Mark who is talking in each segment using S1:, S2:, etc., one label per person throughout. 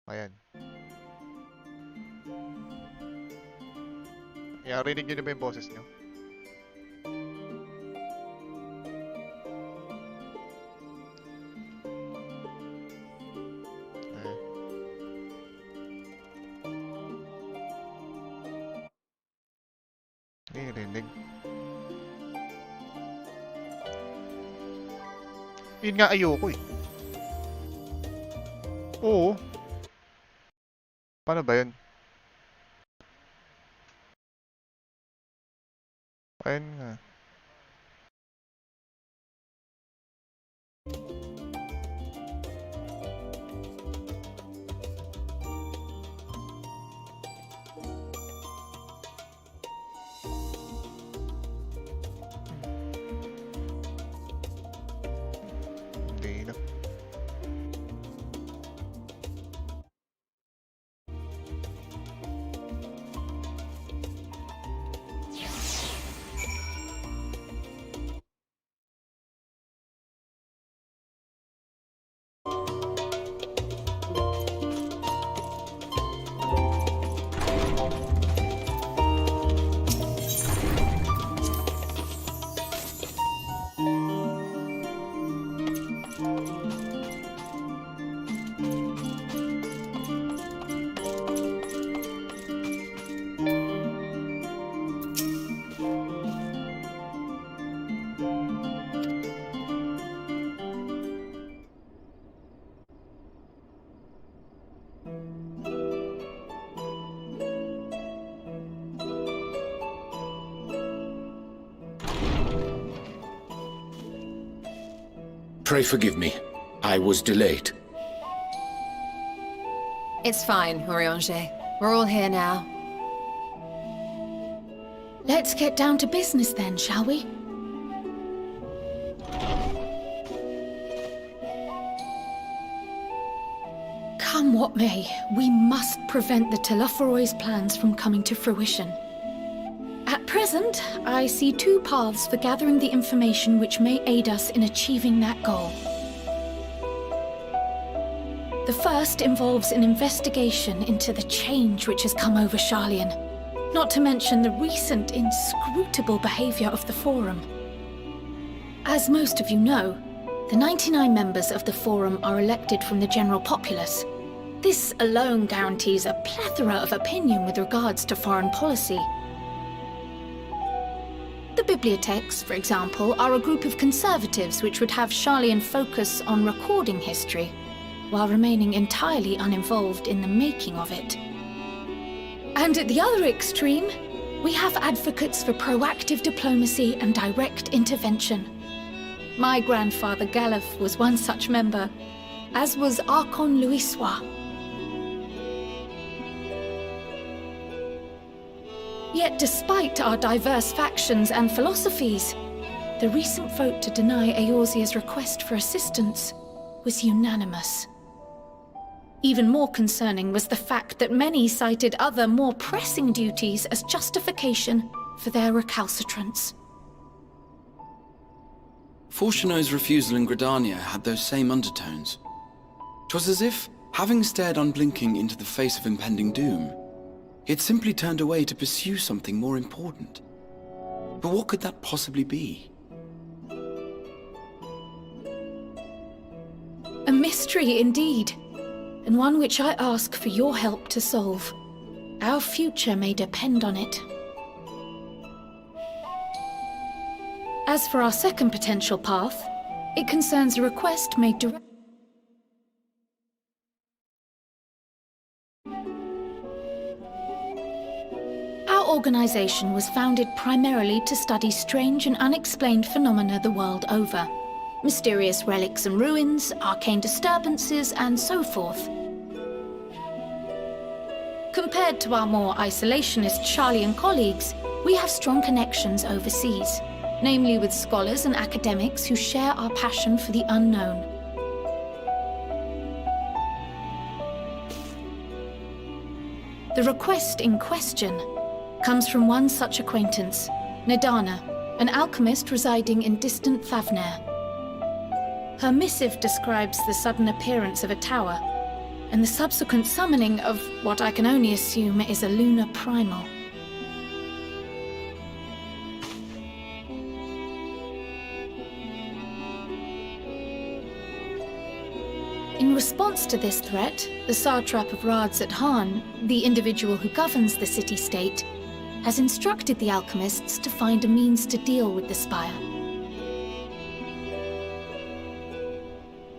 S1: Ayan. Rinig nyo na ba yung boses nyo? Rinig. Yun nga ayoko eh. Oo. Paano ba yun? Ayun nga. Hindi na.
S2: Pray forgive me. I was delayed.
S3: It's fine, Oriange. We're all here now.
S4: Let's get down to business then, shall we? Come what may, we must prevent the Telophoroi's plans from coming to fruition. At present, I see two paths for gathering the information which may aid us in achieving that goal. The first involves an investigation into the change which has come over Sharlayan, not to mention the recent inscrutable behavior of the Forum. As most of you know, the 99 members of the Forum are elected from the general populace. This alone guarantees a plethora of opinion with regards to foreign policy. The bibliotheques, for example, are a group of conservatives which would have Sharlayan focus on recording history, while remaining entirely uninvolved in the making of it. And at the other extreme, we have advocates for proactive diplomacy and direct intervention. My grandfather Galef was one such member, as was Archon Louisois. Yet despite our diverse factions and philosophies, the recent vote to deny Eorzea's request for assistance was unanimous. Even more concerning was the fact that many cited other, more pressing duties as justification for their recalcitrance.
S5: Fortuno's refusal in Gridania had those same undertones. 'Twas as if, having stared unblinking into the face of impending doom, he had simply turned away to pursue something more important. But what could that possibly be?
S4: A mystery indeed, and one which I ask for your help to solve. Our future may depend on it. As for our second potential path, it concerns a request made directly. Our organization was founded primarily to study strange and unexplained phenomena the world over. Mysterious relics and ruins, arcane disturbances, and so forth. Compared to our more isolationist Sharlayan colleagues, we have strong connections overseas, namely with scholars and academics who share our passion for the unknown. The request in question comes from one such acquaintance, Nedana, an alchemist residing in distant Thavnair. Her missive describes the sudden appearance of a tower, and the subsequent summoning of what I can only assume is a lunar primal. In response to this threat, the Satrap of Radzat-Han, the individual who governs the city-state, has instructed the alchemists to find a means to deal with the spire.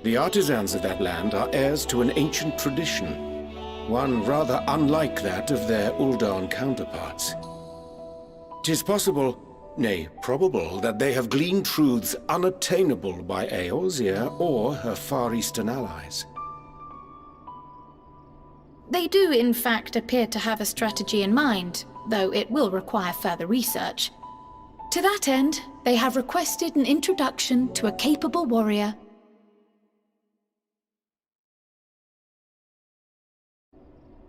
S2: The artisans of that land are heirs to an ancient tradition, one rather unlike that of their Uldan counterparts. 'Tis possible, nay, probable, that they have gleaned truths unattainable by Eorzea or her Far Eastern allies.
S4: They do, in fact, appear to have a strategy in mind, though it will require further research. To that end, they have requested an introduction to a capable warrior.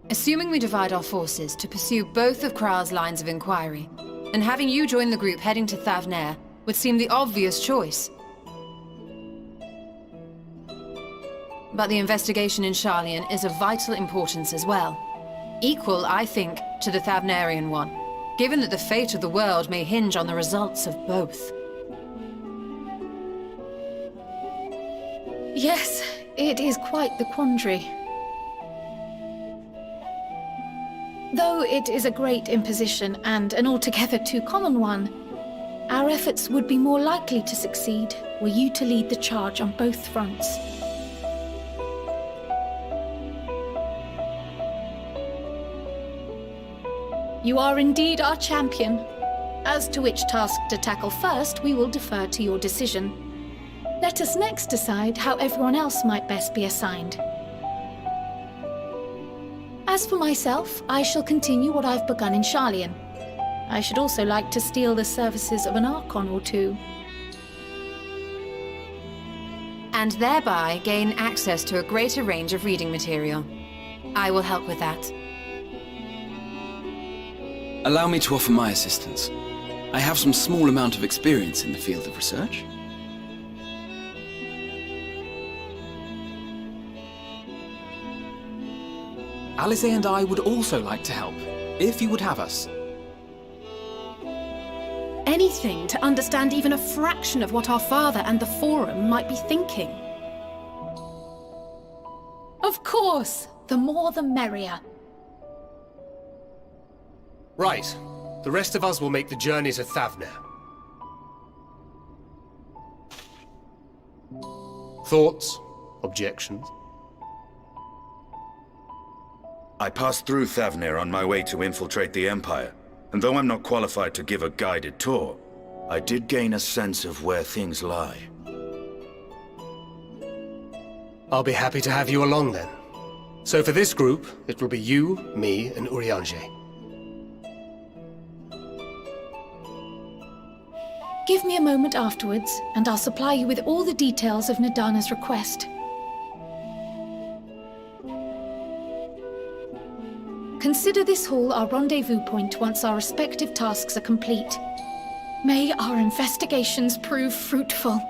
S3: Assuming we divide our forces to pursue both of Kral's lines of inquiry, then having you join the group heading to Thavnair would seem the obvious choice. But the investigation in Sharlayan is of vital importance as well. Equal, I think, to the Thavnarian one, given that the fate of the world may hinge on the results of both.
S4: Yes, it is quite the quandary. Though it is a great imposition and an altogether too common one, our efforts would be more likely to succeed were you to lead the charge on both fronts. You are indeed our champion. As to which task to tackle first, we will defer to your decision. Let us next decide how everyone else might best be assigned. As for myself, I shall continue what I've begun in Sharlayan. I should also like to steal the services of an Archon or two.
S3: And thereby gain access to a greater range of reading material. I will help with that.
S5: Allow me to offer my assistance. I have some small amount of experience in the field of research.
S6: Alice and I would also like to help, if you would have us.
S7: Anything to understand even a fraction of what our father and the Forum might be thinking.
S4: Of course! The more the merrier.
S8: Right. The rest of us will make the journey to Thavnair. Thoughts? Objections?
S9: I passed through Thavnair on my way to infiltrate the Empire, and though I'm not qualified to give a guided tour, I did gain a sense of where things lie.
S8: I'll be happy to have you along then. So for this group, it will be you, me, and Urianger.
S4: Give me a moment afterwards, and I'll supply you with all the details of Nadana's request. Consider this hall our rendezvous point once our respective tasks are complete. May our investigations prove fruitful.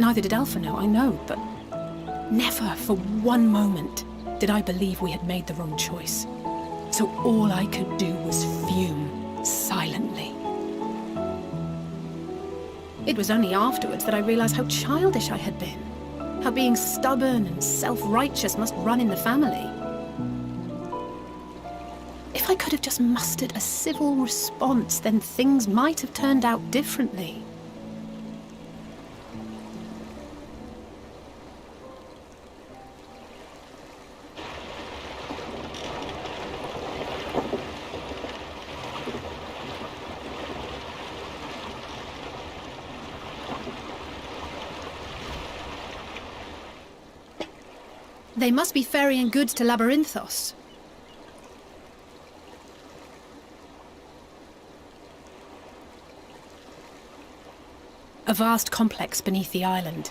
S7: Neither did Alpha know, I know, but never for one moment did I believe we had made the wrong choice. So all I could do was fume silently. It was only afterwards that I realized how childish I had been. How being stubborn and self-righteous must run in the family. If I could have just mustered a civil response, then things might have turned out differently. They must be ferrying goods to Labyrinthos. A vast complex beneath the island.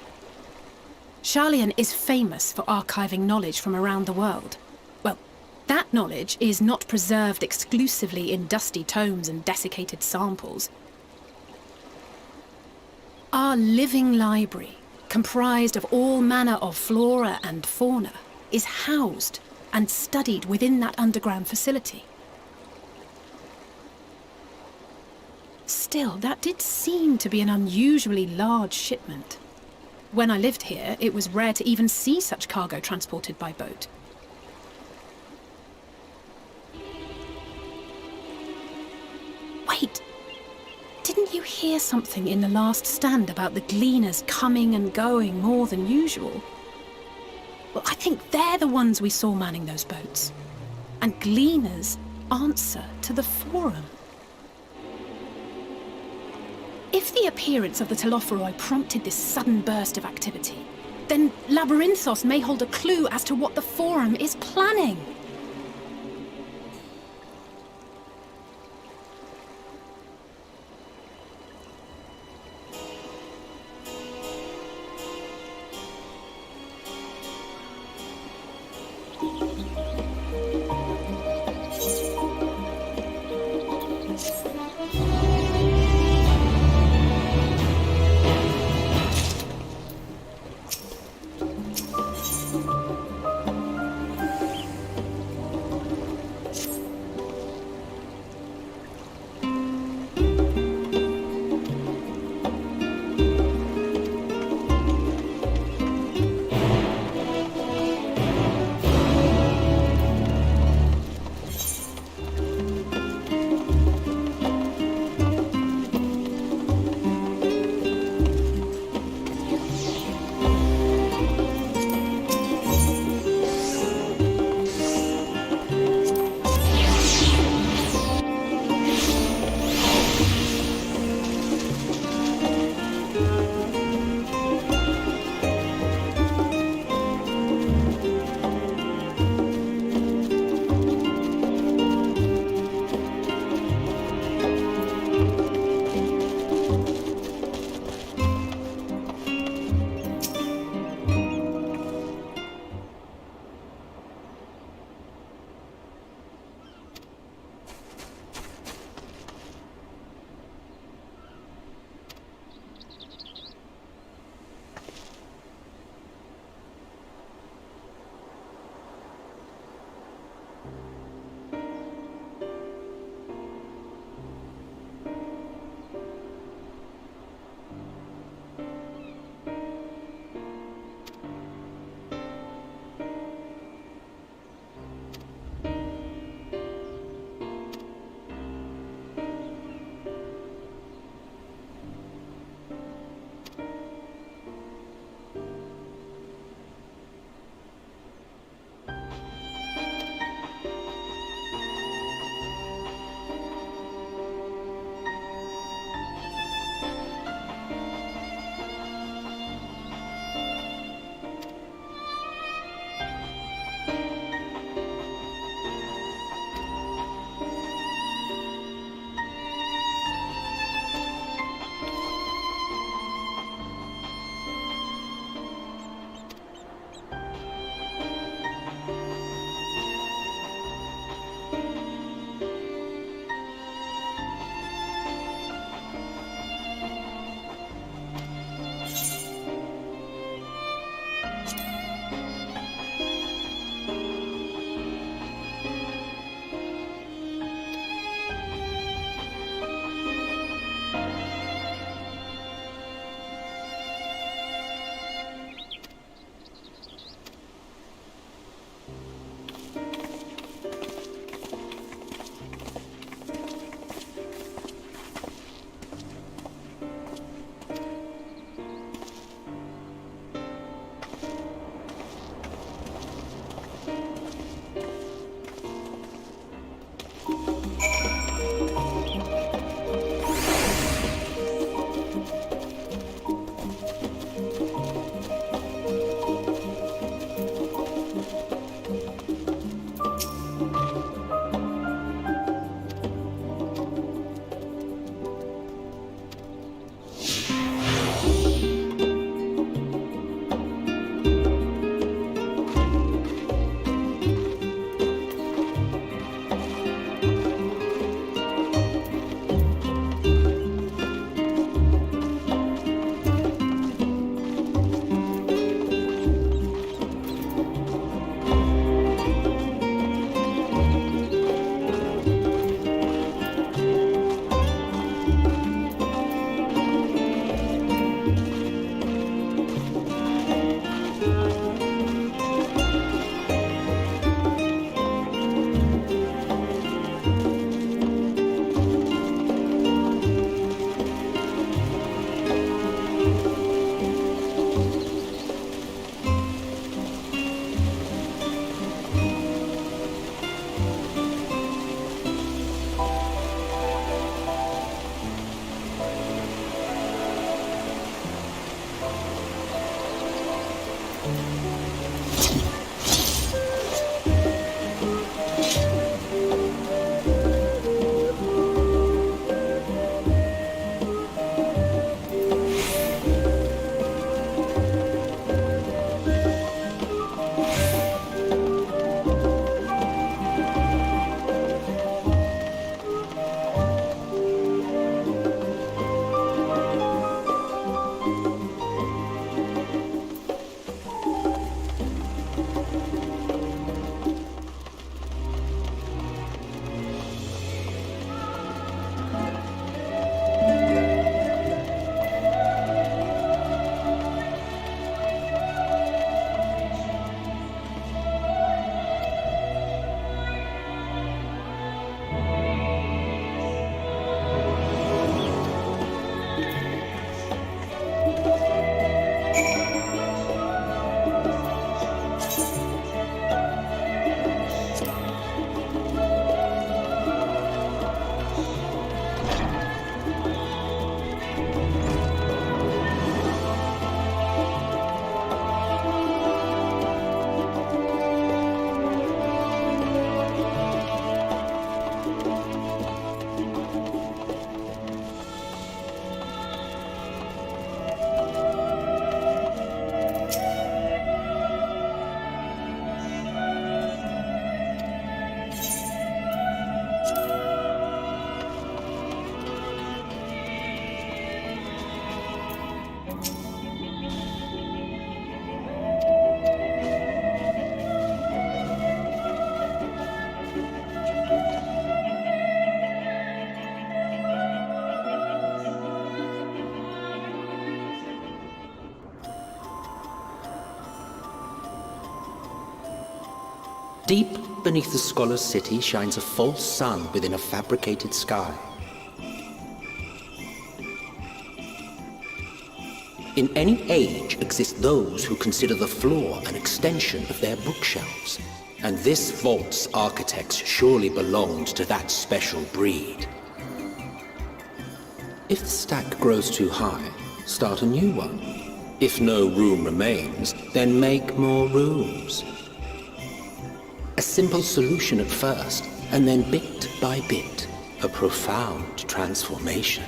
S7: Sharlayan is famous for archiving knowledge from around the world. Well, that knowledge is not preserved exclusively in dusty tomes and desiccated samples. Our living library, comprised of all manner of flora and fauna, is housed and studied within that underground facility. Still, that did seem to be an unusually large shipment. When I lived here, it was rare to even see such cargo transported by boat. Wait! Didn't you hear something in the last stand about the gleaners coming and going more than usual? Well, I think they're the ones we saw manning those boats. And gleaners answer to the Forum. If the appearance of the Telophoroi prompted this sudden burst of activity, then Labyrinthos may hold a clue as to what the Forum is planning.
S10: Deep beneath the scholar's city shines a false sun within a fabricated sky. In any age exist those who consider the floor an extension of their bookshelves, and this vault's architects surely belonged to that special breed. If the stack grows too high, start a new one. If no room remains, then make more rooms. A simple solution at first, and then bit by bit, a profound transformation.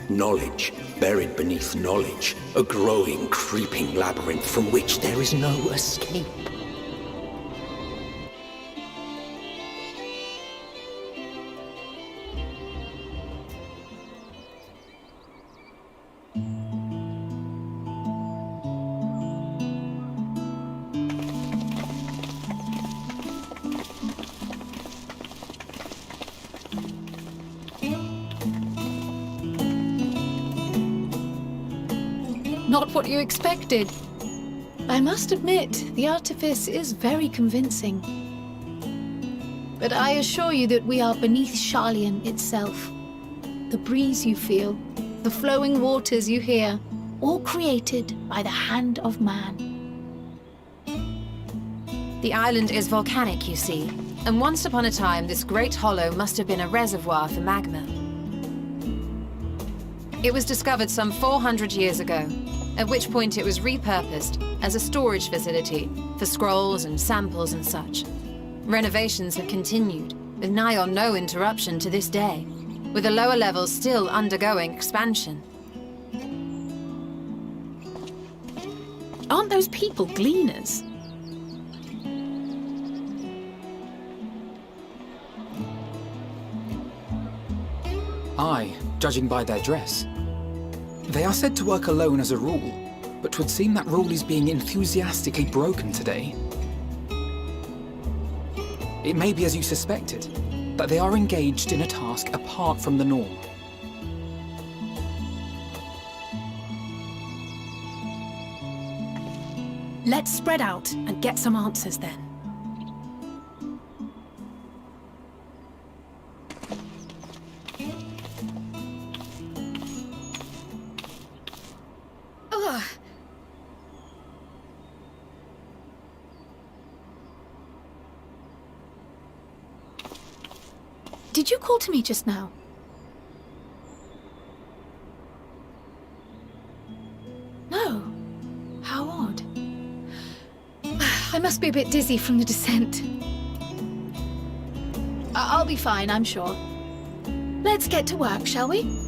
S10: Knowledge buried beneath knowledge, a growing, creeping labyrinth from which there is no escape.
S4: Not what you expected. I must admit, the artifice is very convincing. But I assure you that we are beneath Sharlayan itself. The breeze you feel, the flowing waters you hear, all created by the hand of man.
S3: The island is volcanic, you see, and once upon a time this great hollow must have been a reservoir for magma. It was discovered some 400 years ago, at which point it was repurposed as a storage facility for scrolls and samples and such. Renovations have continued, with nigh or no interruption to this day, with the lower levels still undergoing expansion.
S7: Aren't those people gleaners?
S6: Aye, judging by their dress. They are said to work alone as a rule, but 'twould seem that rule is being enthusiastically broken today. It may be as you suspected, that they are engaged in a task apart from the norm.
S7: Let's spread out and get some answers then.
S4: Did you call to me just now? I must be a bit dizzy from the descent. I'll be fine, I'm sure. Let's get to work, shall we?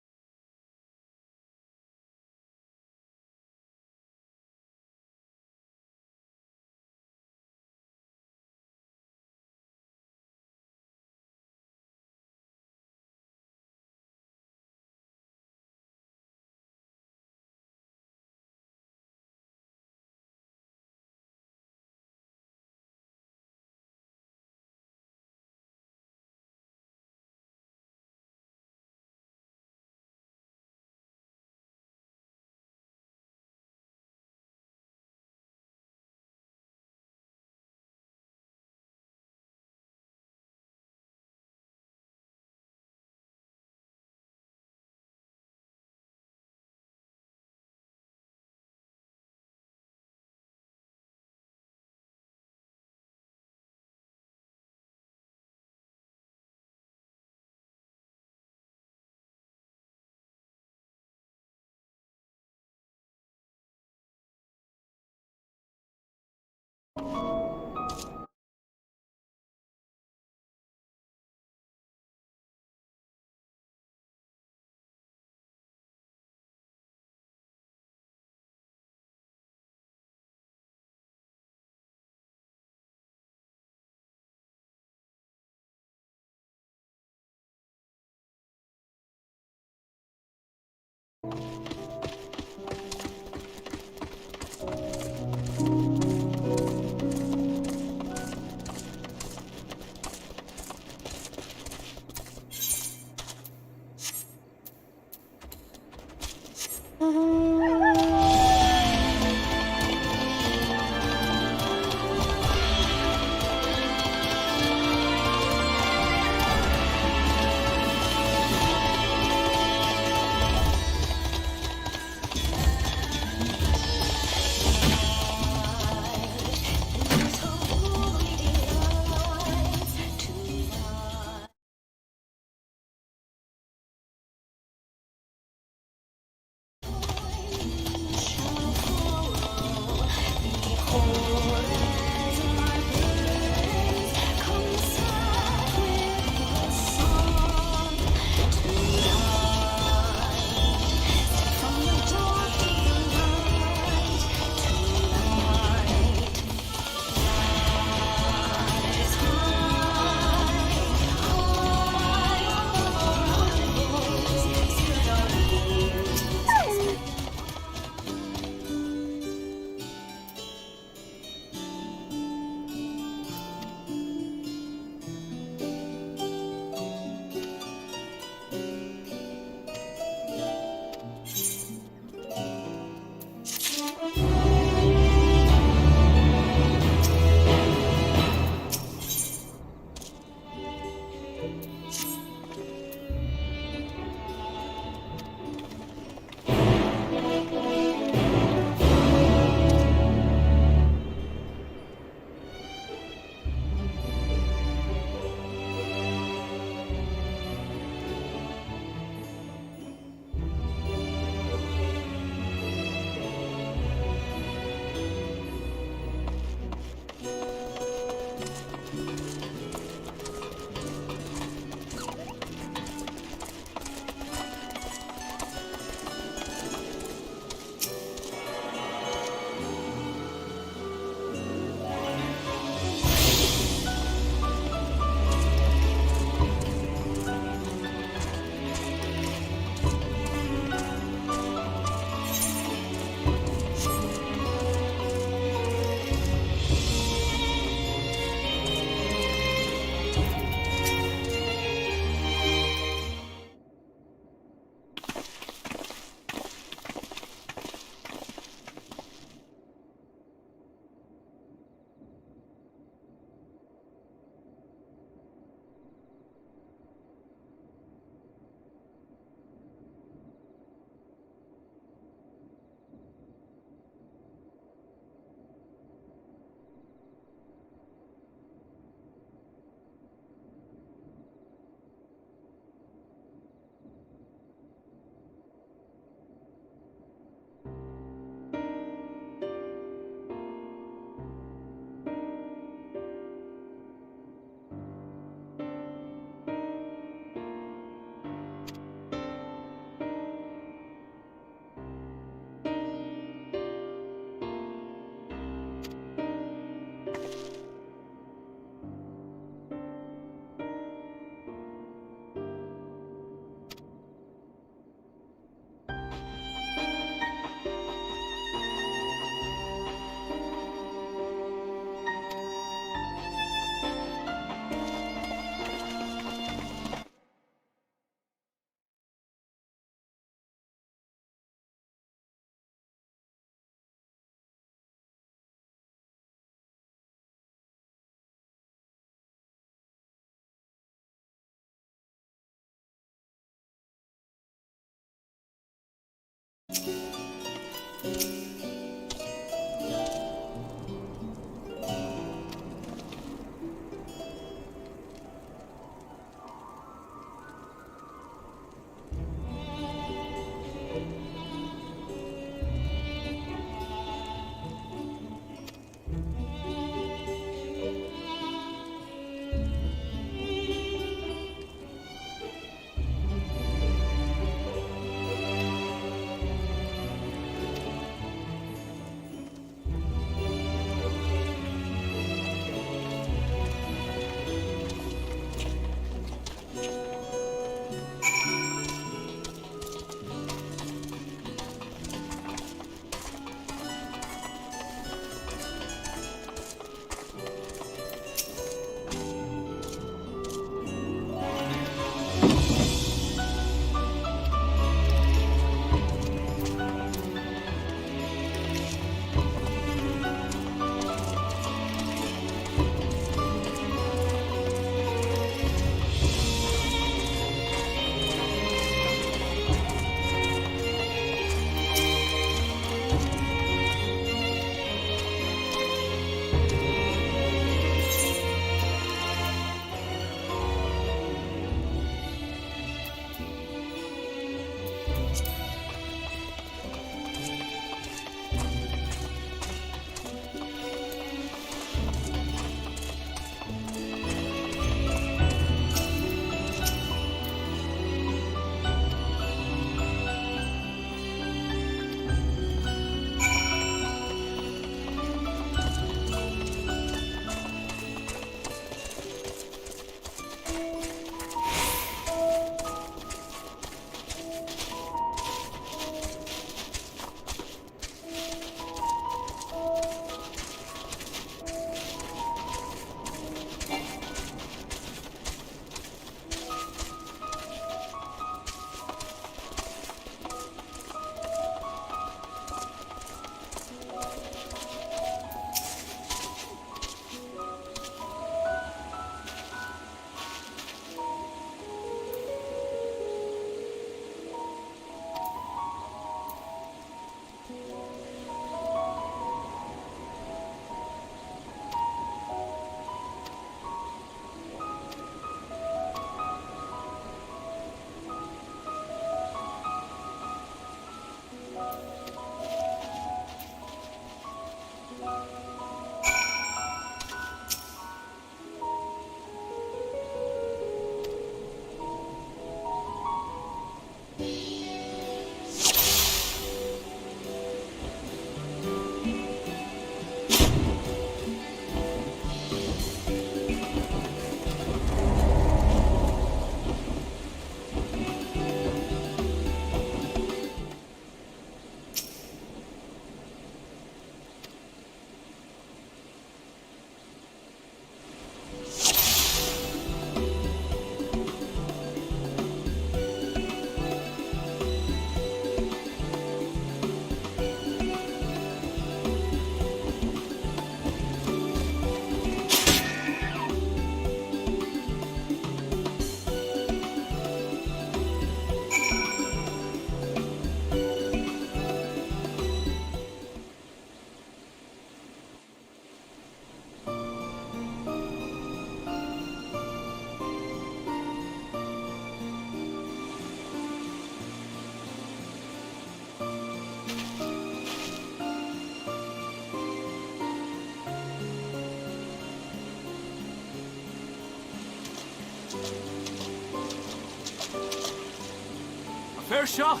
S11: A fair shot.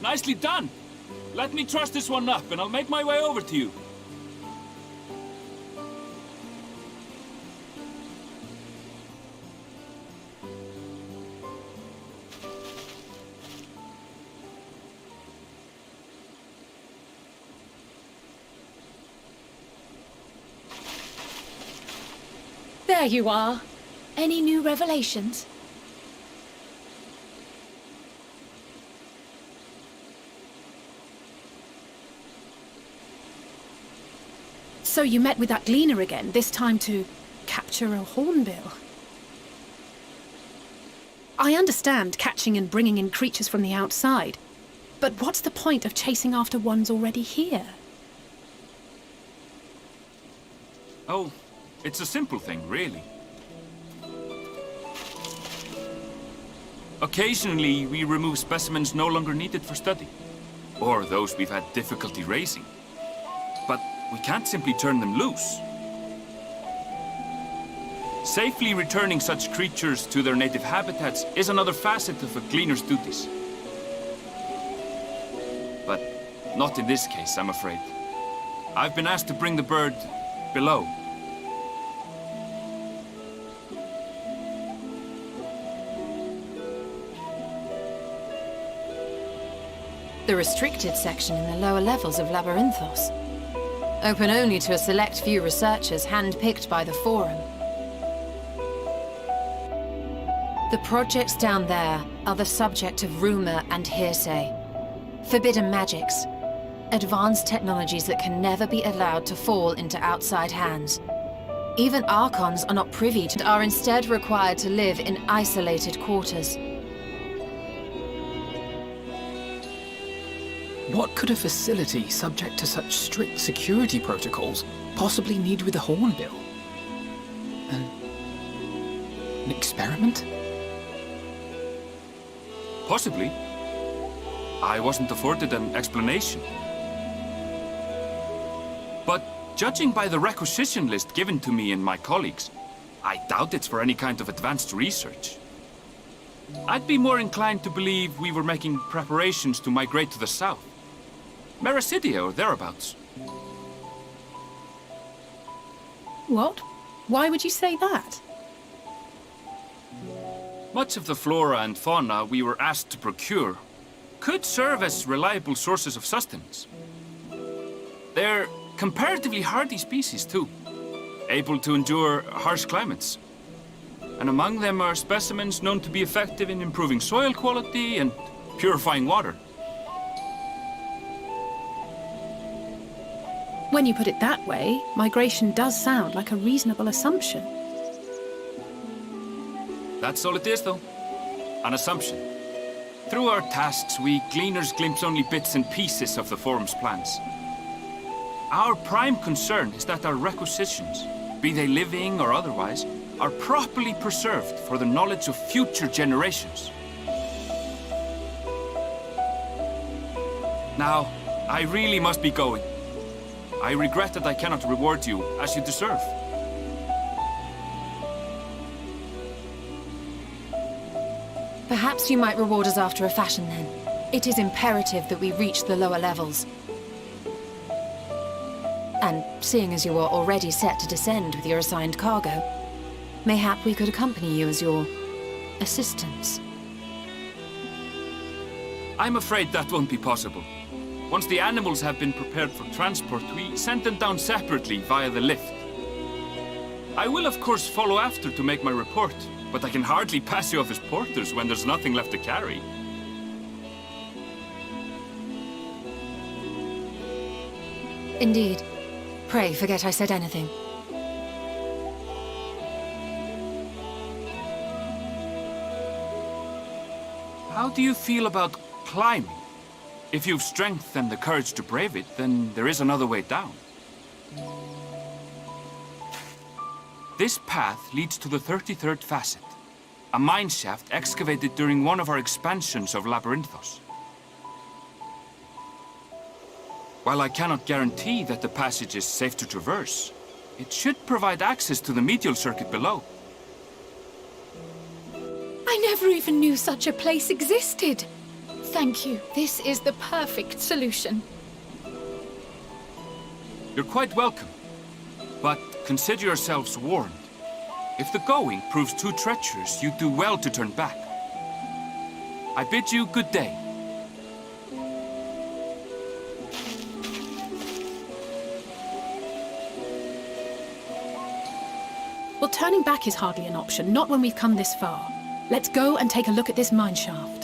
S11: Nicely done. Let me truss this one up, and I'll make my way over to you.
S4: There you are. Any new revelations?
S7: So you met with that gleaner again, this time to capture a hornbill. I understand catching and bringing in creatures from the outside, but what's the point of chasing after ones already here?
S11: Oh, it's a simple thing, really. Occasionally, we remove specimens no longer needed for study, or those we've had difficulty raising. But we can't simply turn them loose. Safely returning such creatures to their native habitats is another facet of a gleaner's duties. But not in this case, I'm afraid. I've been asked to bring the bird below.
S3: The restricted section in the lower levels of Labyrinthos. Open only to a select few researchers hand-picked by the Forum. The projects down there are the subject of rumor and hearsay. Forbidden magics. Advanced technologies that can never be allowed to fall into outside hands. Even Archons are not privy to and are instead required to live in isolated quarters.
S6: What could a facility subject to such strict security protocols possibly need with a hornbill? An experiment?
S11: Possibly. I wasn't afforded an explanation. But judging by the requisition list given to me and my colleagues, I doubt it's for any kind of advanced research. I'd be more inclined to believe we were making preparations to migrate to the south. Mericidia or thereabouts.
S7: What? Why would you say that?
S11: Much of the flora and fauna we were asked to procure could serve as reliable sources of sustenance. They're comparatively hardy species, too, able to endure harsh climates. And among them are specimens known to be effective in improving soil quality and purifying water.
S7: When you put it that way, migration does sound like a reasonable assumption.
S11: That's all it is, though. An assumption. Through our tasks, we gleaners glimpse only bits and pieces of the Forum's plans. Our prime concern is that our requisitions, be they living or otherwise, are properly preserved for the knowledge of future generations. Now, I really must be going. I regret that I cannot reward you as you deserve.
S3: Perhaps you might reward us after a fashion then. It is imperative that we reach the lower levels. And seeing as you are already set to descend with your assigned cargo, mayhap we could accompany you as your assistants.
S11: I'm afraid that won't be possible. Once the animals have been prepared for transport, we send them down separately via the lift. I will, of course, follow after to make my report, but I can hardly pass you off as porters when there's nothing left to carry.
S3: Indeed. Pray forget I said anything.
S11: How do you feel about climbing? If you've strength and the courage to brave it, then there is another way down. This path leads to the 33rd facet, a mine shaft excavated during one of our expansions of Labyrinthos. While I cannot guarantee that the passage is safe to traverse, It should provide access to the medial circuit below.
S4: I never even knew such a place existed. Thank you. This is the perfect solution.
S11: You're quite welcome. But consider yourselves warned. If the going proves too treacherous, you do well to turn back. I bid you good day.
S7: Well, turning back is hardly an option, not when we've come this far. Let's go and take a look at this mine shaft.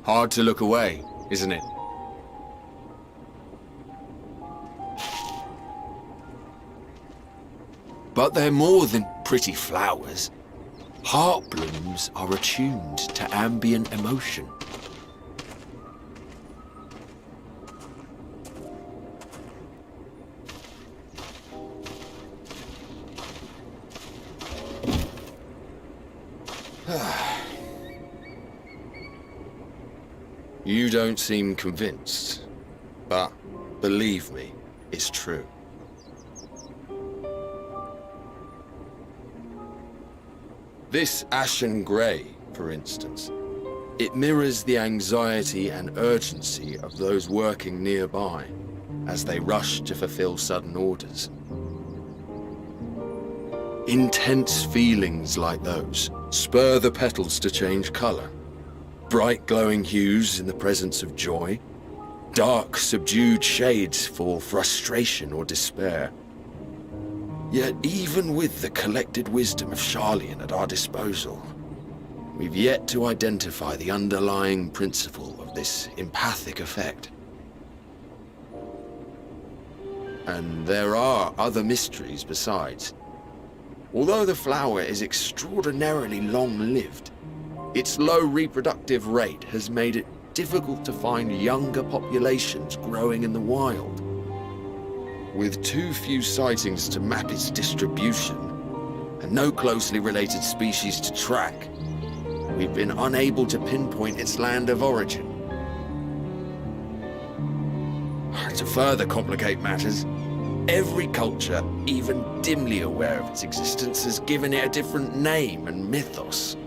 S12: Hard to look away, isn't it? But they're more than pretty flowers. Heart blooms are attuned to ambient emotion. You don't seem convinced, but believe me, it's true. This ashen grey, for instance, it mirrors the anxiety and urgency of those working nearby as they rush to fulfill sudden orders. Intense feelings like those spur the petals to change colour. Bright glowing hues in the presence of joy, dark subdued shades for frustration or despair. Yet even with the collected wisdom of Sharlayan at our disposal, we've yet to identify the underlying principle of this empathic effect. And there are other mysteries besides. Although the flower is extraordinarily long-lived, its low reproductive rate has made it difficult to find younger populations growing in the wild. With too few sightings to map its distribution, and no closely related species to track, we've been unable to pinpoint its land of origin. To further complicate matters, every culture, even dimly aware of its existence, has given it a different name and mythos.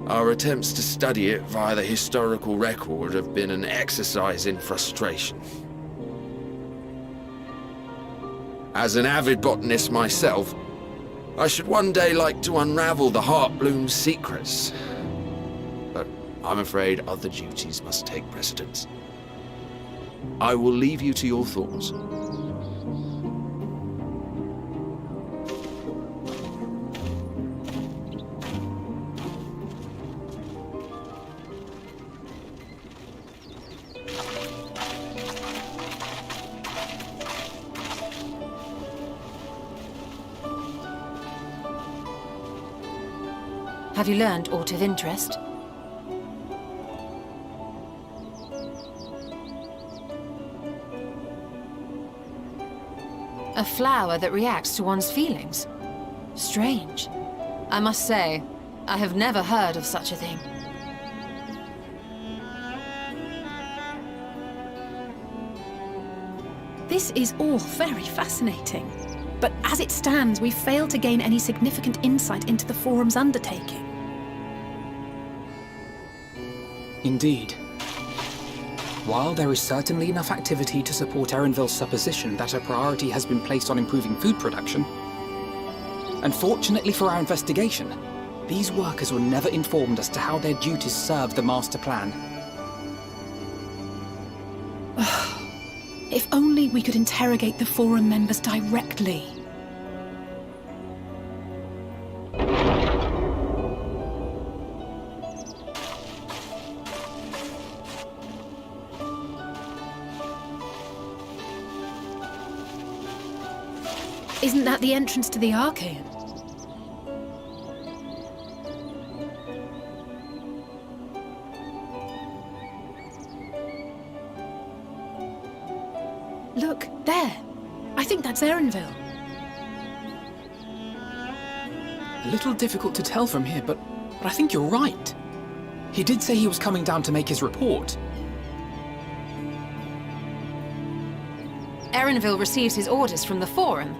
S12: Our attempts to study it via the historical record have been an exercise in frustration. As an avid botanist myself, I should one day like to unravel the Heartbloom's secrets. But I'm afraid other duties must take precedence. I will leave you to your thoughts.
S3: Have you learned aught of interest? A flower that reacts to one's feelings? Strange. I must say, I have never heard of such a thing.
S7: This is all very fascinating. But as it stands, we've failed to gain any significant insight into the Forum's undertaking.
S6: Indeed. While there is certainly enough activity to support Erenville's supposition that a priority has been placed on improving food production, unfortunately for our investigation, these workers were never informed as to how their duties serve the master plan.
S7: If only we could interrogate the Forum members directly. Isn't that the entrance to the Archaean? Look, there. I think that's Erenville.
S6: A little difficult to tell from here, but I think you're right. He did say he was coming down to make his report.
S3: Erenville receives his orders from the Forum.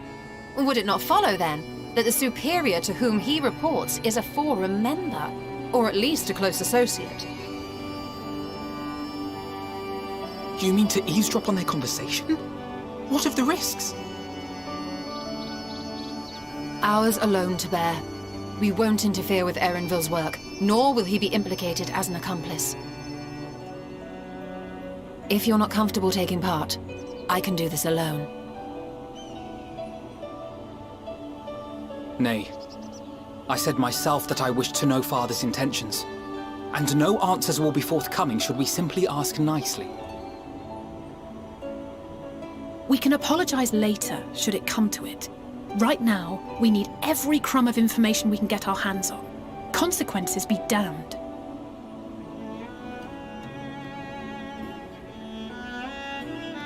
S3: Would it not follow, then, that the superior to whom he reports is a Forum member, or at least a close associate?
S6: You mean to eavesdrop on their conversation? What of the risks?
S3: Ours alone to bear. We won't interfere with Erenville's work, nor will he be implicated as an accomplice. If you're not comfortable taking part, I can do this alone.
S6: Nay. I said myself that I wished to know Father's intentions. And no answers will be forthcoming should we simply ask nicely.
S7: We can apologize later, should it come to it. Right now, we need every crumb of information we can get our hands on. Consequences be damned.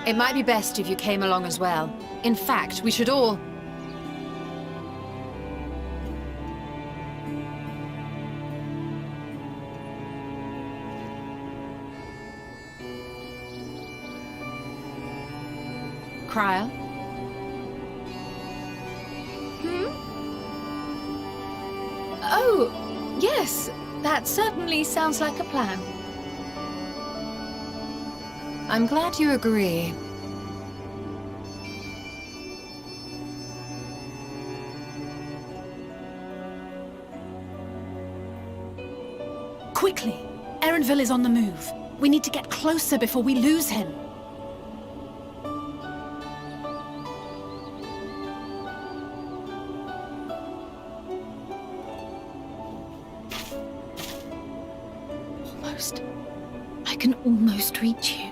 S3: It might be best if you came along as well. In fact, we should all... Cryer?
S4: Oh, yes. That certainly sounds like a plan.
S3: I'm glad you agree.
S7: Quickly! Erenville is on the move. We need to get closer before we lose him.
S4: Almost. I can almost reach you.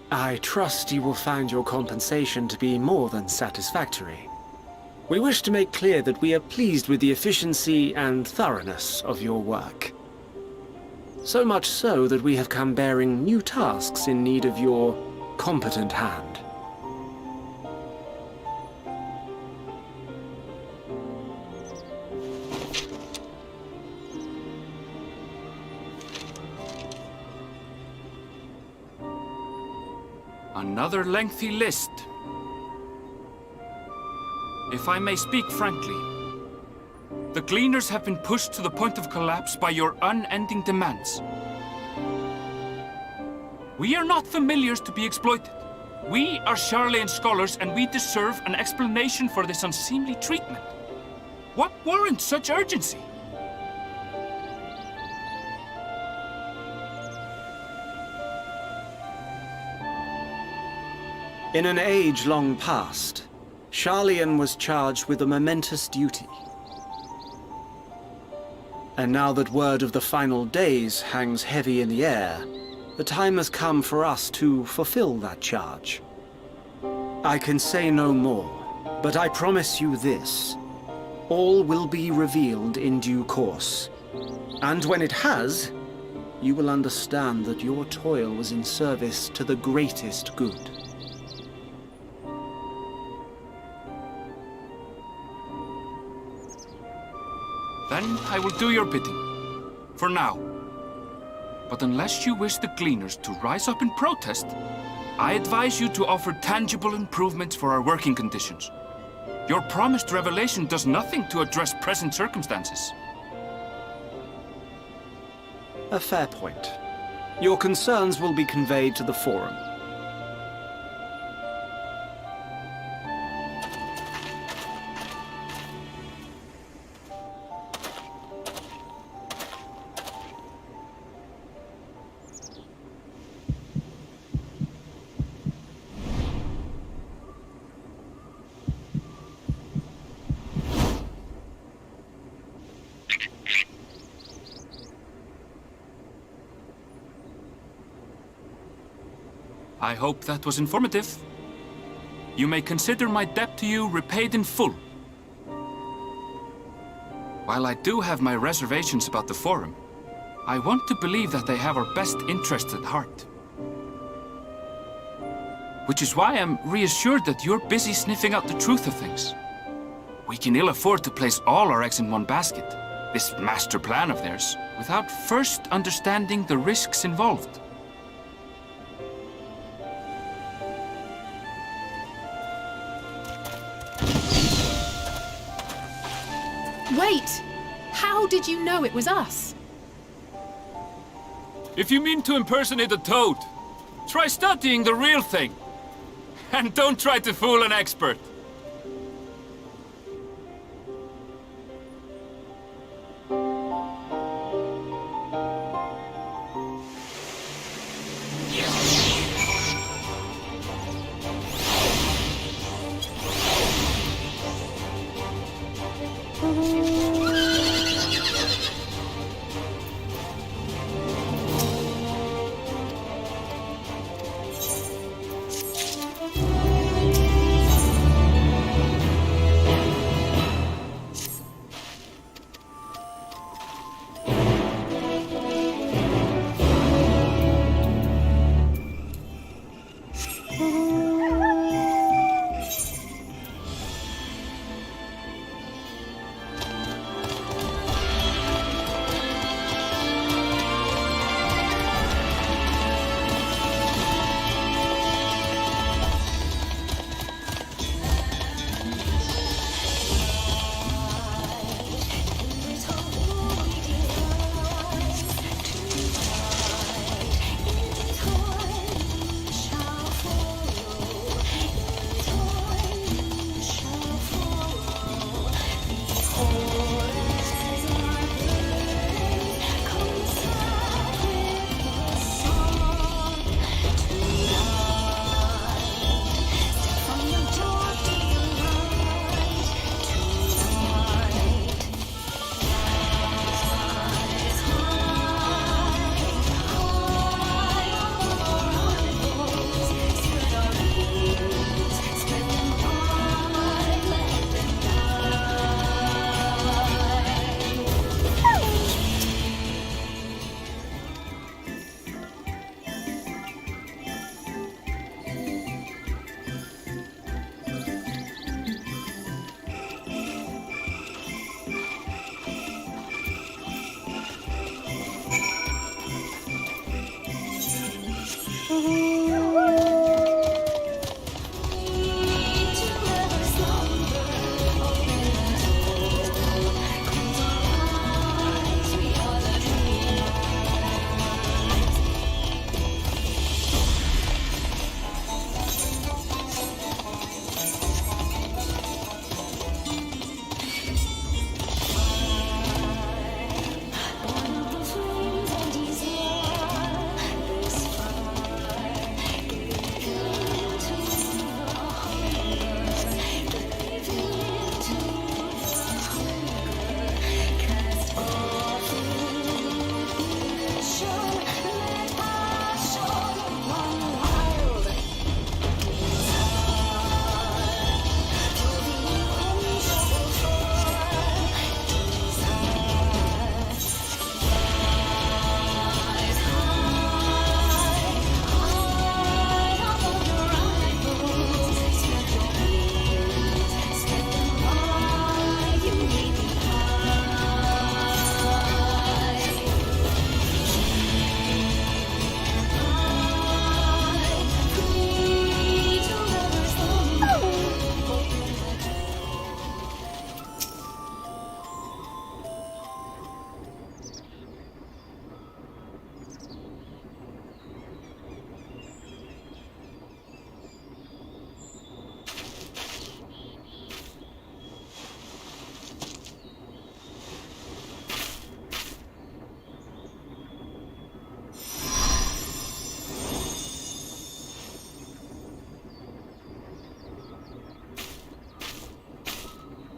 S13: I trust you will find your compensation to be more than satisfactory. We wish to make clear that we are pleased with the efficiency and thoroughness of your work. So much so that we have come bearing new tasks in need of your competent hand.
S11: Another lengthy list. If I may speak frankly, the Gleaners have been pushed to the point of collapse by your unending demands. We are not familiars to be exploited. We are Sharlayan scholars and we deserve an explanation for this unseemly treatment. What warrants such urgency?
S13: In an age long past, Sharlayan was charged with a momentous duty. And now that word of the final days hangs heavy in the air, the time has come for us to fulfill that charge. I can say no more, but I promise you this. All will be revealed in due course. And when it has, you will understand that your toil was in service to the greatest good.
S11: Then I will do your bidding. For now. But unless you wish the Gleaners to rise up in protest, I advise you to offer tangible improvements for our working conditions. Your promised revelation does nothing to address present circumstances.
S13: A fair point. Your concerns will be conveyed to the Forum.
S11: I hope that was informative. You may consider my debt to you repaid in full. While I do have my reservations about the Forum, I want to believe that they have our best interests at heart. Which is why I'm reassured that you're busy sniffing out the truth of things. We can ill afford to place all our eggs in one basket, this master plan of theirs, without first understanding the risks involved.
S7: Wait! How did you know it was us?
S11: If you mean to impersonate a toad, try studying the real thing. And don't try to fool an expert.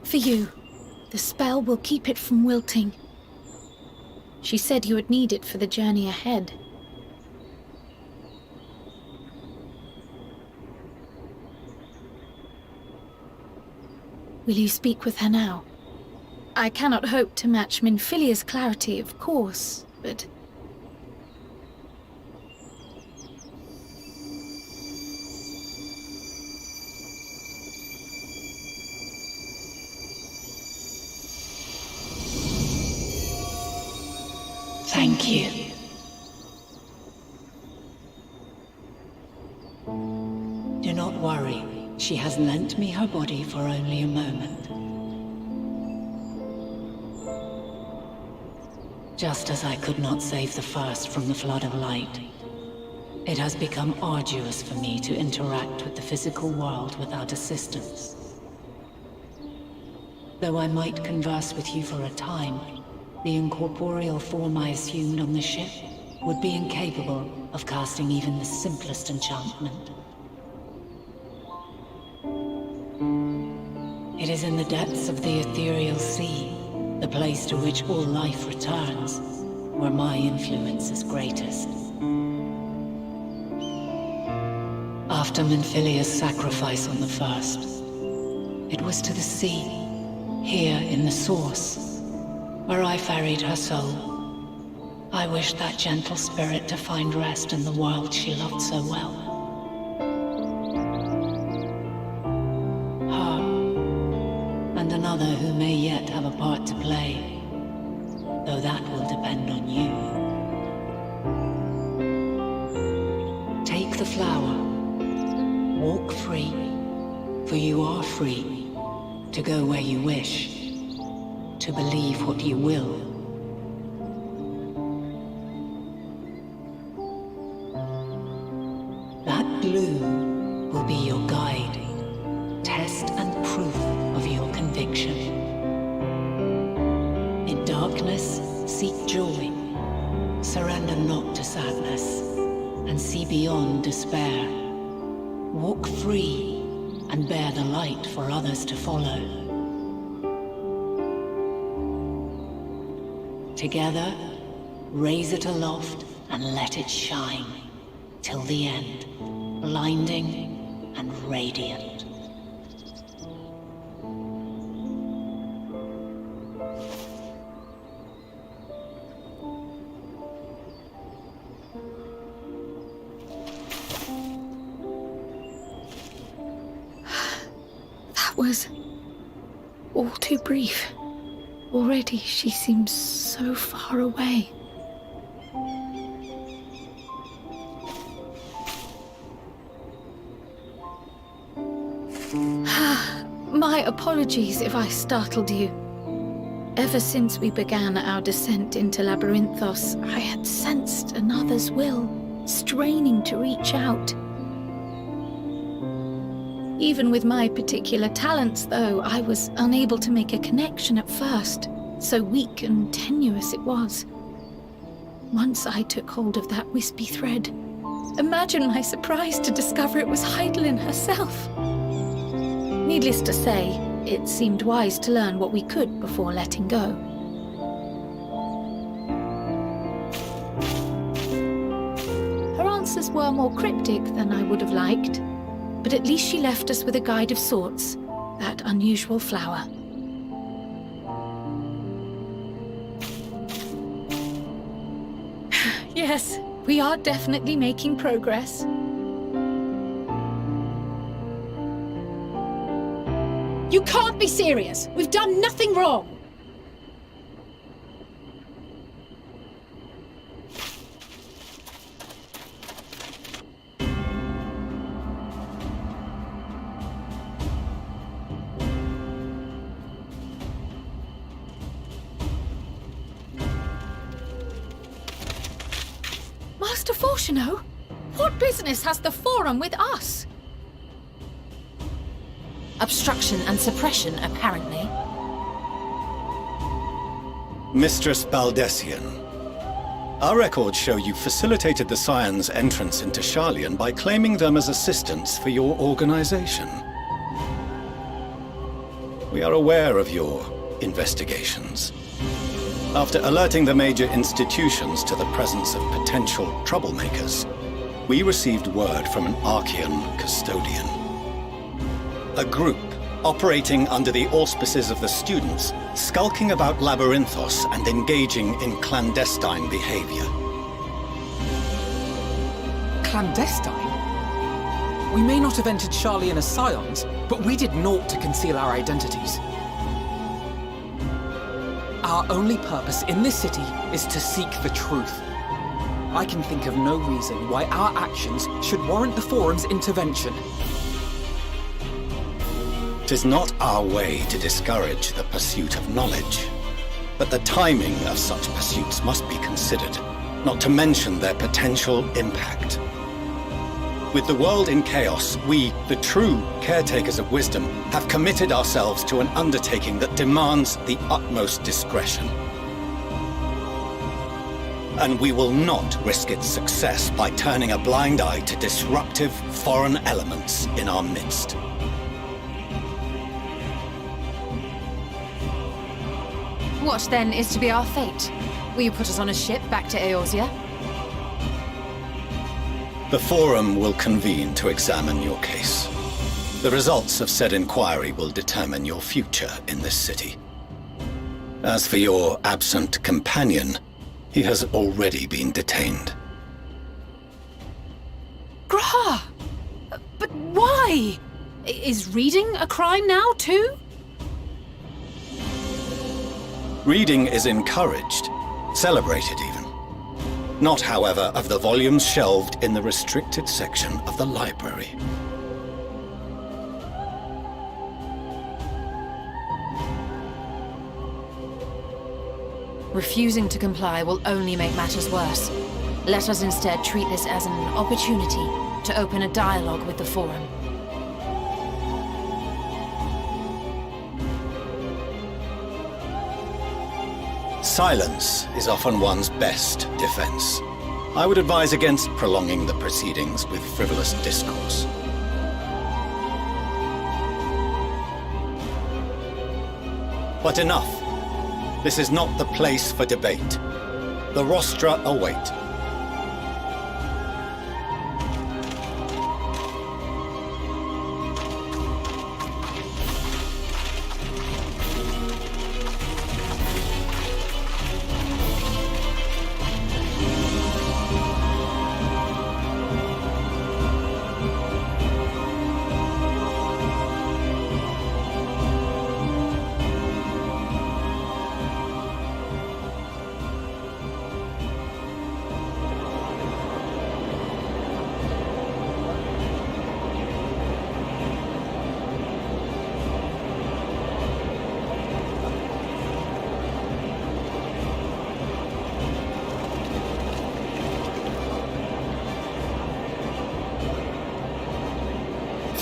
S4: For you. The spell will keep it from wilting. She said you would need it for the journey ahead. Will you speak with her now? I cannot hope to match Minfilia's clarity, of course, but...
S14: Thank you. Do not worry. She has lent me her body for only a moment. Just as I could not save the first from the flood of light, it has become arduous for me to interact with the physical world without assistance. Though I might converse with you for a time, the incorporeal form I assumed on the ship would be incapable of casting even the simplest enchantment. It is in the depths of the ethereal sea, the place to which all life returns, where my influence is greatest. After Minfilia's sacrifice on the first, it was to the sea, here in the source, where I ferried her soul. I wished that gentle spirit to find rest in the world she loved so well. Her, and another who may yet have a part to play, though that will depend on you. Take the flower, walk free, for you are free to go where you wish, to believe what you will. That blue will be your guide, test and proof of your conviction. In darkness, seek joy, surrender not to sadness, and see beyond despair. Walk free and bear the light for others to follow. Together, raise it aloft and let it shine, till the end, blinding and radiant.
S4: That was all too brief. Already she seems so far away. apologies if I startled you. Ever since we began our descent into Labyrinthos, I had sensed another's will, straining to reach out. Even with my particular talents, though, I was unable to make a connection at first, so weak and tenuous it was. Once I took hold of that wispy thread, imagine my surprise to discover it was Heidelin herself. Needless to say, it seemed wise to learn what we could before letting go. Her answers were more cryptic than I would have liked, but at least she left us with a guide of sorts, that unusual flower. Yes, we are definitely making progress.
S7: You can't be serious! We've done nothing wrong!
S4: Master Fortuno, what business has the Forum with us?
S3: Obstruction and suppression, apparently.
S15: Mistress Baldessian, our records show you facilitated the Scions' entrance into Sharlayan by claiming them as assistants for your organization. We are aware of your investigations. After alerting the major institutions to the presence of potential troublemakers, we received word from an Archean custodian. A group operating under the auspices of the students, skulking about Labyrinthos and engaging in clandestine behavior.
S6: Clandestine? We may not have entered Sharlayan as Scions, but we did naught to conceal our identities. Our only purpose in this city is to seek the truth. I can think of no reason why our actions should warrant the Forum's intervention.
S15: 'Tis not our way to discourage the pursuit of knowledge, but the timing of such pursuits must be considered, not to mention their potential impact. With the world in chaos, we, the true caretakers of wisdom, have committed ourselves to an undertaking that demands the utmost discretion. And we will not risk its success by turning a blind eye to disruptive foreign elements in our midst.
S3: What, then, is to be our fate? Will you put us on a ship back to Eorzea?
S15: The Forum will convene to examine your case. The results of said inquiry will determine your future in this city. As for your absent companion, he has already been detained.
S7: Graha! But why? Is reading a crime now, too?
S15: Reading is encouraged, celebrated even. Not, however, of the volumes shelved in the restricted section of the library.
S3: Refusing to comply will only make matters worse. Let us instead treat this as an opportunity to open a dialogue with the Forum.
S15: Silence is often one's best defense. I would advise against prolonging the proceedings with frivolous discourse. But enough. This is not the place for debate. The rostra await.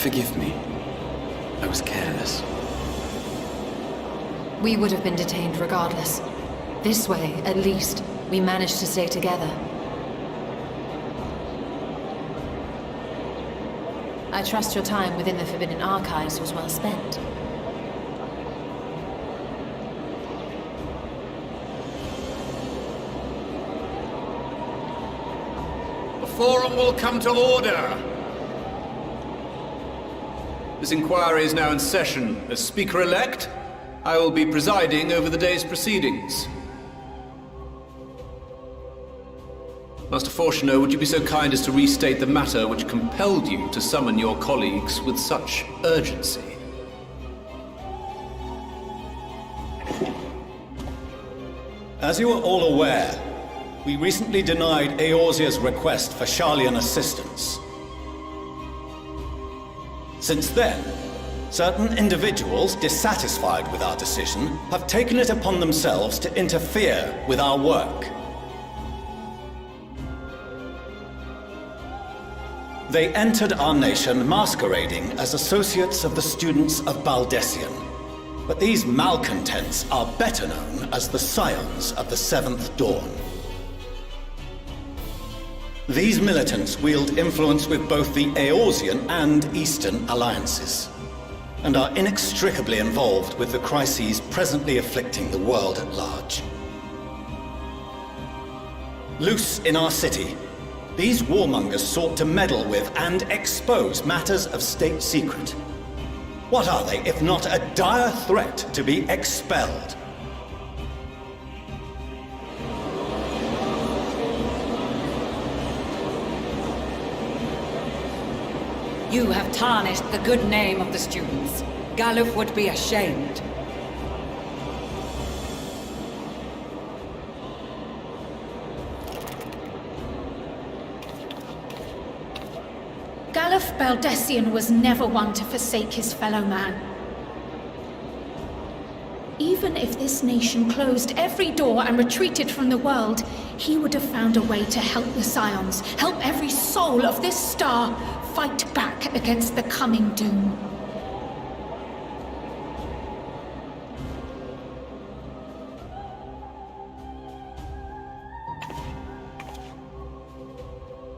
S5: Forgive me. I was careless.
S3: We would have been detained regardless. This way, at least, we managed to stay together. I trust your time within the Forbidden Archives was well spent.
S16: The forum will come to order. This inquiry is now in session. As Speaker-elect, I will be presiding over the day's proceedings. Master Fortuner, would you be so kind as to restate the matter which compelled you to summon your colleagues with such urgency?
S15: As you are all aware, we recently denied Eorzea's request for Sharlayan assistance. Since then, certain individuals dissatisfied with our decision have taken it upon themselves to interfere with our work. They entered our nation masquerading as associates of the students of Baldessian. But these malcontents are better known as the Scions of the Seventh Dawn. These militants wield influence with both the Eorzean and Eastern alliances, and are inextricably involved with the crises presently afflicting the world at large. Loose in our city, these warmongers sought to meddle with and expose matters of state secret. What are they, if not a dire threat to be expelled?
S14: You have tarnished the good name of the students. Galuf would be ashamed.
S4: Galuf Baldessian was never one to forsake his fellow man. Even if this nation closed every door and retreated from the world, he would have found a way to help the Scions, help every soul of this star fight back against the coming doom.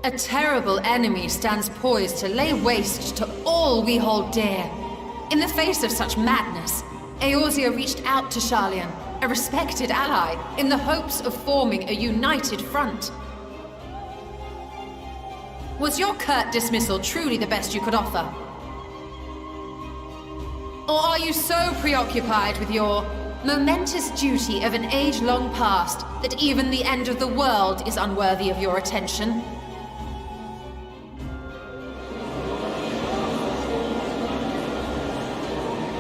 S3: A terrible enemy stands poised to lay waste to all we hold dear. In the face of such madness, Eorzea reached out to Sharlayan, a respected ally, in the hopes of forming a united front. Was your curt dismissal truly the best you could offer? Or are you so preoccupied with your momentous duty of an age-long past that even the end of the world is unworthy of your attention?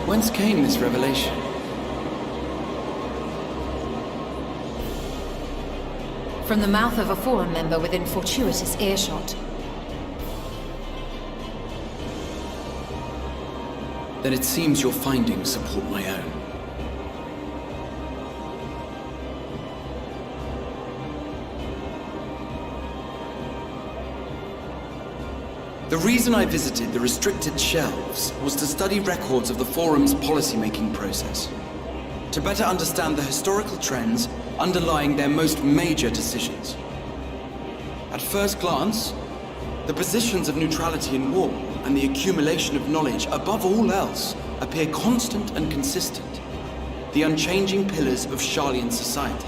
S5: Whence came this revelation?
S3: From the mouth of a forum member within fortuitous earshot.
S5: Then it seems your findings support my own. The reason I visited the restricted shelves was to study records of the Forum's policymaking process, to better understand the historical trends underlying their most major decisions. At first glance, the positions of neutrality in war and the accumulation of knowledge above all else appear constant and consistent, the unchanging pillars of Sharlayan society.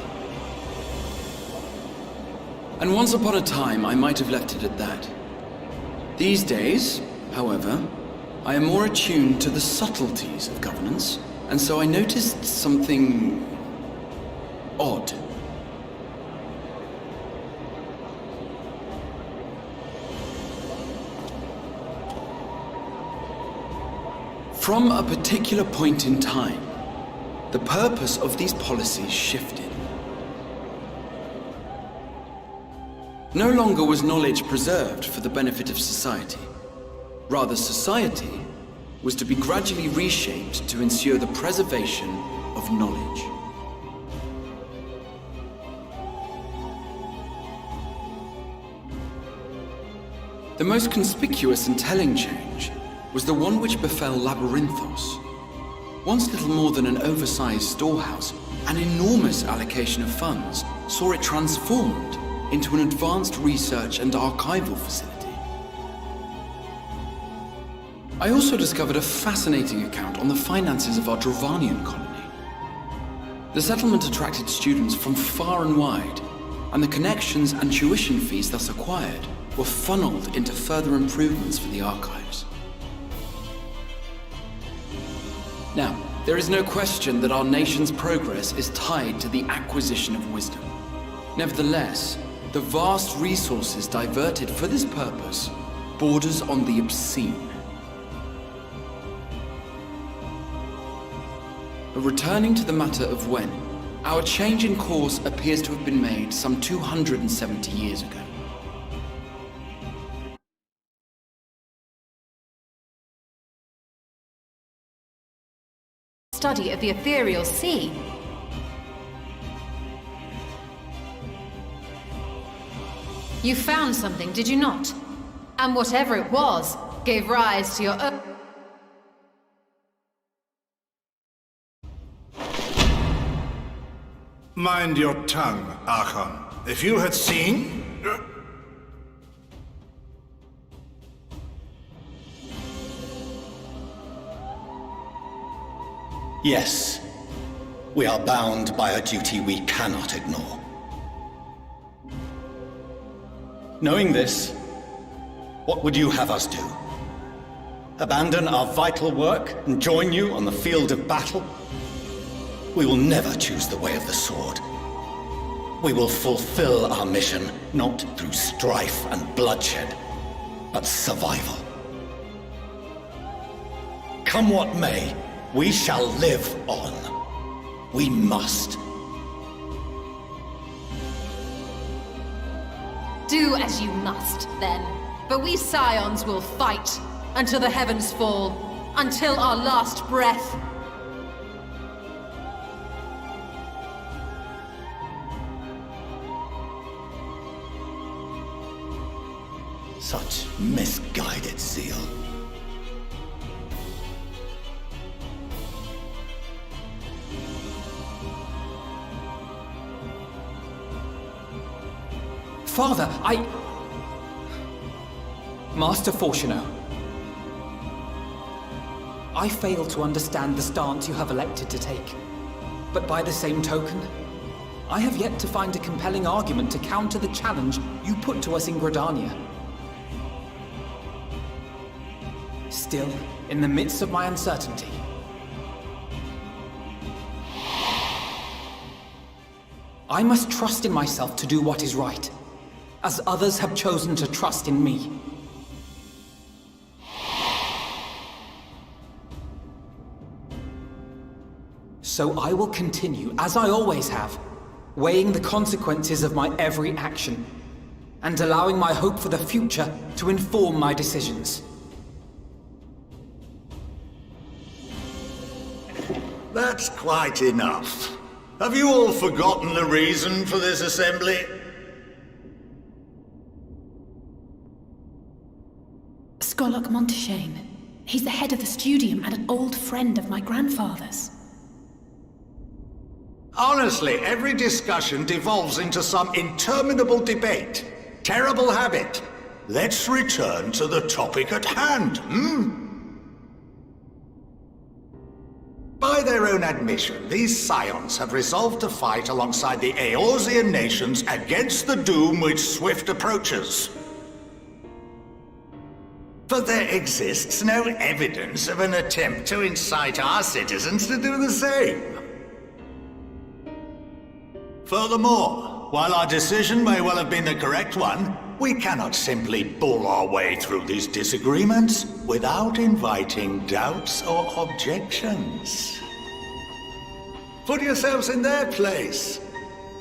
S5: And once upon a time, I might have left it at that. These days, however, I am more attuned to the subtleties of governance, and so I noticed something odd. From a particular point in time, the purpose of these policies shifted. No longer was knowledge preserved for the benefit of society. Rather, society was to be gradually reshaped to ensure the preservation of knowledge. The most conspicuous and telling change was the one which befell Labyrinthos. Once little more than an oversized storehouse, an enormous allocation of funds saw it transformed into an advanced research and archival facility. I also discovered a fascinating account on the finances of our Dravanian colony. The settlement attracted students from far and wide, and the connections and tuition fees thus acquired were funneled into further improvements for the archives. Now, there is no question that our nation's progress is tied to the acquisition of wisdom. Nevertheless, the vast resources diverted for this purpose borders on the obscene. But returning to the matter of when, our change in course appears to have been made some 270 years ago.
S3: Study of the ethereal sea. You found something, did you not? And whatever it was, gave rise to your own...
S17: Mind your tongue, Archon. If you had seen...
S15: Yes, we are bound by a duty we cannot ignore. Knowing this, what would you have us do? Abandon our vital work and join you on the field of battle? We will never choose the way of the sword. We will fulfill our mission, not through strife and bloodshed, but survival. Come what may, we shall live on. We must.
S3: Do as you must, then. But we Scions will fight until the heavens fall, until our last breath.
S15: Such misguided zeal.
S6: Father, Master Fortuno, I fail to understand the stance you have elected to take. But by the same token, I have yet to find a compelling argument to counter the challenge you put to us in Gridania. Still, in the midst of my uncertainty, I must trust in myself to do what is right, as others have chosen to trust in me. So I will continue, as I always have, weighing the consequences of my every action, and allowing my hope for the future to inform my decisions.
S17: That's quite enough. Have you all forgotten the reason for this assembly?
S7: Skolok Monteshane. He's the head of the Studium and an old friend of my grandfather's.
S17: Honestly, every discussion devolves into some interminable debate. Terrible habit. Let's return to the topic at hand, By their own admission, these Scions have resolved to fight alongside the Eorzean nations against the doom which swift approaches. But there exists no evidence of an attempt to incite our citizens to do the same. Furthermore, while our decision may well have been the correct one, we cannot simply bull our way through these disagreements without inviting doubts or objections. Put yourselves in their place.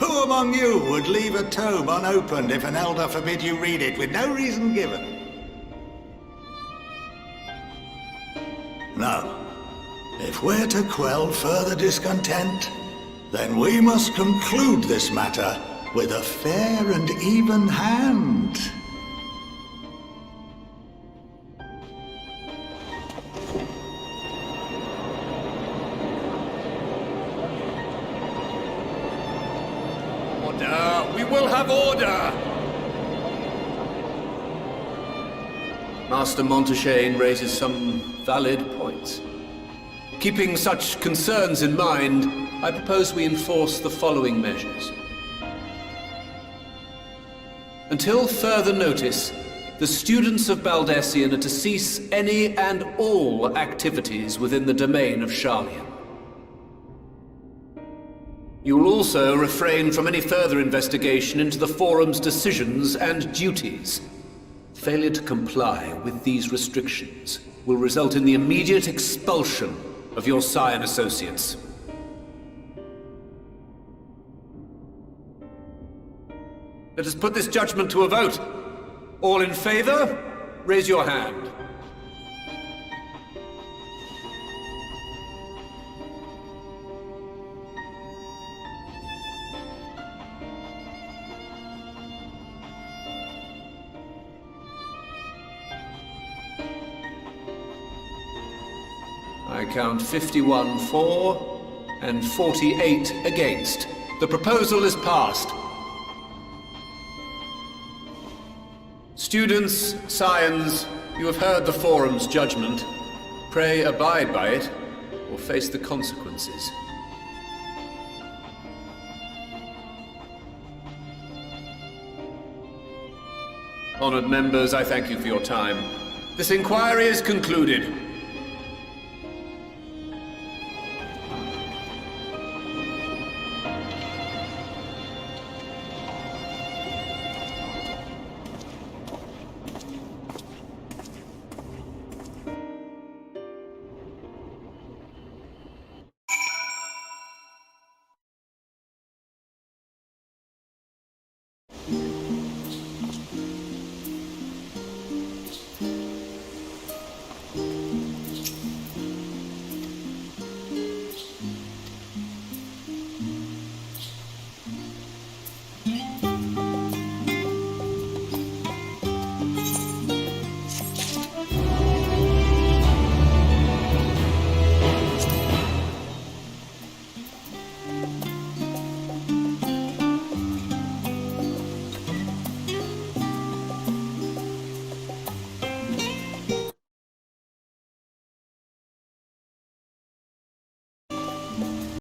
S17: Who among you would leave a tome unopened if an elder forbid you read it with no reason given? Now, if we're to quell further discontent, then we must conclude this matter with a fair and even hand.
S16: Order! We will have order! Master Montaigne raises some valid points. Keeping such concerns in mind, I propose we enforce the following measures. Until further notice, the students of Baldessian are to cease any and all activities within the domain of Sharlian. You will also refrain from any further investigation into the Forum's decisions and duties. Failure to comply with these restrictions will result in the immediate expulsion of your Scion associates. Let us put this judgment to a vote. All in favor, raise your hand. I count 51 for and 48 against. The proposal is passed. Students, Scions, you have heard the Forum's judgment. Pray abide by it, or face the consequences. Honored members, I thank you for your time. This inquiry is concluded.